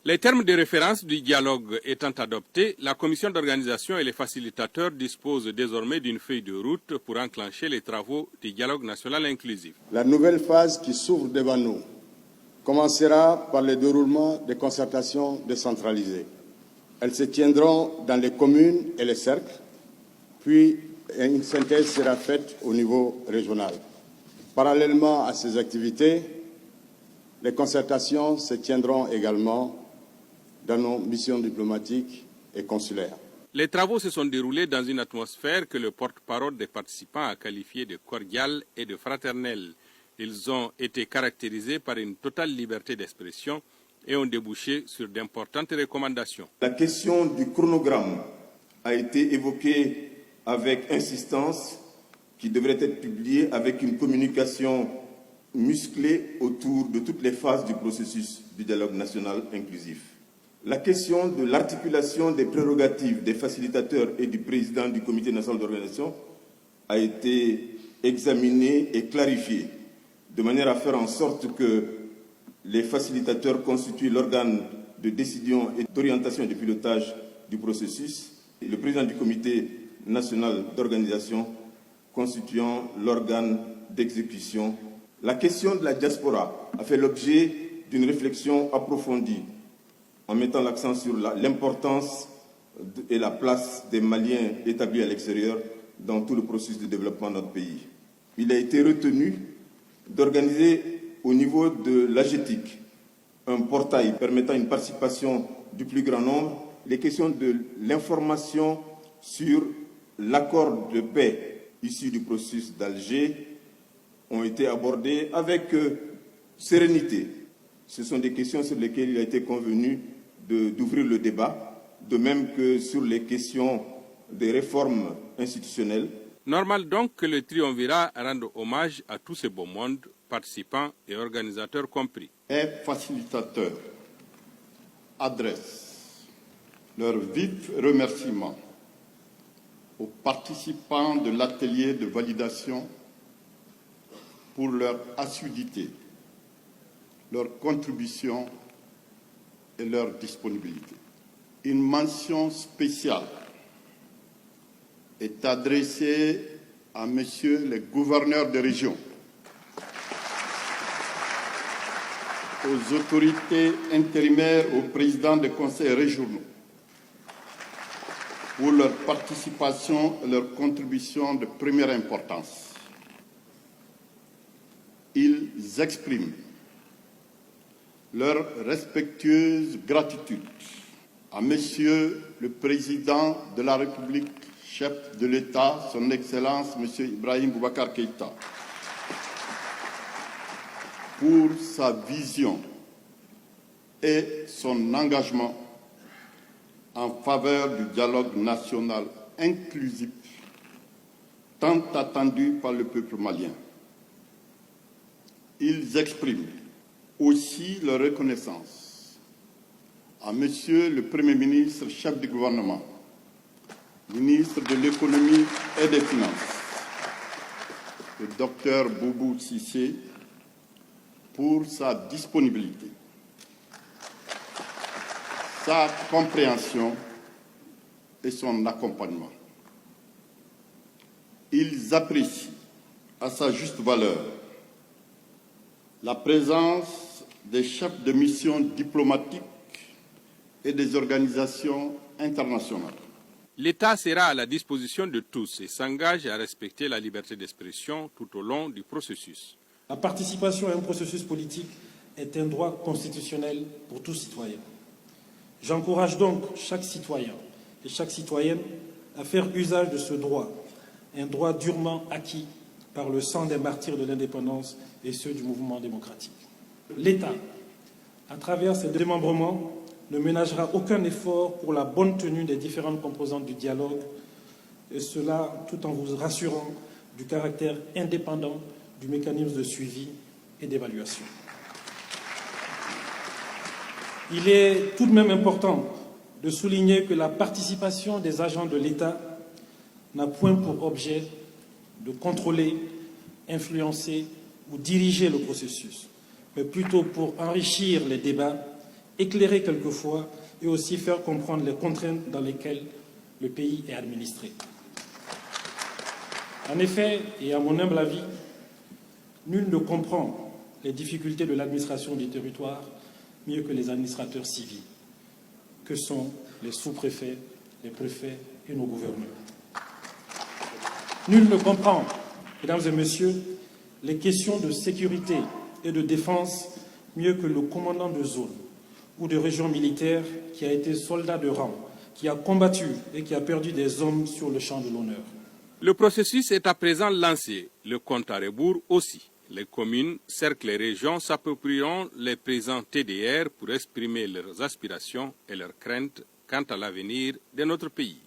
Les termes de référence du dialogue étant adoptés, la commission d'organisation et les facilitateurs disposent désormais d'une feuille de route pour enclencher les travaux du dialogue national inclusif. La nouvelle phase qui s'ouvre devant nous commencera par le déroulement des concertations décentralisées. Elles se tiendront dans les communes et les cercles, puis une synthèse sera faite au niveau régional. Parallèlement à ces activités, les concertations se tiendront également dans nos missions diplomatiques et consulaires. Les travaux se sont déroulés dans une atmosphère que le porte-parole des participants a qualifiée de cordiale et de fraternelle. Ils ont été caractérisés par une totale liberté d'expression et ont débouché sur d'importantes recommandations. La question du chronogramme a été évoquée avec insistance, qui devrait être publiée avec une communication musclée autour de toutes les phases du processus du dialogue national inclusif. La question de l'articulation des prérogatives des facilitateurs et du président du comité national d'organisation a été examinée et clarifiée, de manière à faire en sorte que les facilitateurs constituent l'organe de décision et d'orientation et de pilotage du processus, et le président du comité national d'organisation constituant l'organe d'exécution. La question de la diaspora a fait l'objet d'une réflexion approfondie en mettant l'accent sur l'importance et la place des Maliens établis à l'extérieur dans tout le processus de développement de notre pays. Il a été retenu d'organiser au niveau de l'AGETIC un portail permettant une participation du plus grand nombre, les questions de l'information sur l'accord de paix issu du processus d'Alger ont été abordées avec sérénité. Ce sont des questions sur lesquelles il a été convenu d'ouvrir le débat, de même que sur les questions des réformes institutionnelles. Normal donc que le triumvirat rende hommage à tous ces beaux mondes, participants et organisateurs compris. Et facilitateurs adressent leurs vifs remerciements aux participants de l'atelier de validation pour leur assiduité, leur contribution et leur disponibilité. Une mention spéciale est adressée à Messieurs les gouverneurs de région, aux autorités intérimaires, aux présidents des conseils régionaux, pour leur participation et leur contribution de première importance. Ils expriment leur respectueuse gratitude à Monsieur le Président de la République, chef de l'État, Son Excellence Monsieur Ibrahim Boubacar Keïta, pour sa vision et son engagement en faveur du dialogue national inclusif tant attendu par le peuple malien. Ils expriment aussi leur reconnaissance à Monsieur le Premier ministre, chef du gouvernement, ministre de l'économie et des finances, le docteur Boubou Cissé, pour sa disponibilité, sa compréhension et son accompagnement. Ils apprécient à sa juste valeur la présence des chefs de mission diplomatiques et des organisations internationales. L'État sera à la disposition de tous et s'engage à respecter la liberté d'expression tout au long du processus. La participation à un processus politique est un droit constitutionnel pour tout citoyen. J'encourage donc chaque citoyen et chaque citoyenne à faire usage de ce droit, un droit durement acquis par le sang des martyrs de l'indépendance et ceux du mouvement démocratique. L'État, à travers ses démembrements, ne ménagera aucun effort pour la bonne tenue des différentes composantes du dialogue, et cela tout en vous rassurant du caractère indépendant du mécanisme de suivi et d'évaluation. Il est tout de même important de souligner que la participation des agents de l'État n'a point pour objet de contrôler, influencer ou diriger le processus, mais plutôt pour enrichir les débats éclairer quelquefois et aussi faire comprendre les contraintes dans lesquelles le pays est administré. En effet, et à mon humble avis, nul ne comprend les difficultés de l'administration du territoire mieux que les administrateurs civils, que sont les sous-préfets, les préfets et nos gouverneurs. Nul ne comprend, mesdames et messieurs, les questions de sécurité et de défense mieux que le commandant de zone ou de région militaire qui a été soldat de rang, qui a combattu et qui a perdu des hommes sur le champ de l'honneur. Le processus est à présent lancé, le compte à rebours aussi. Les communes, cercles et régions s'approprieront les présents TDR pour exprimer leurs aspirations et leurs craintes quant à l'avenir de notre pays.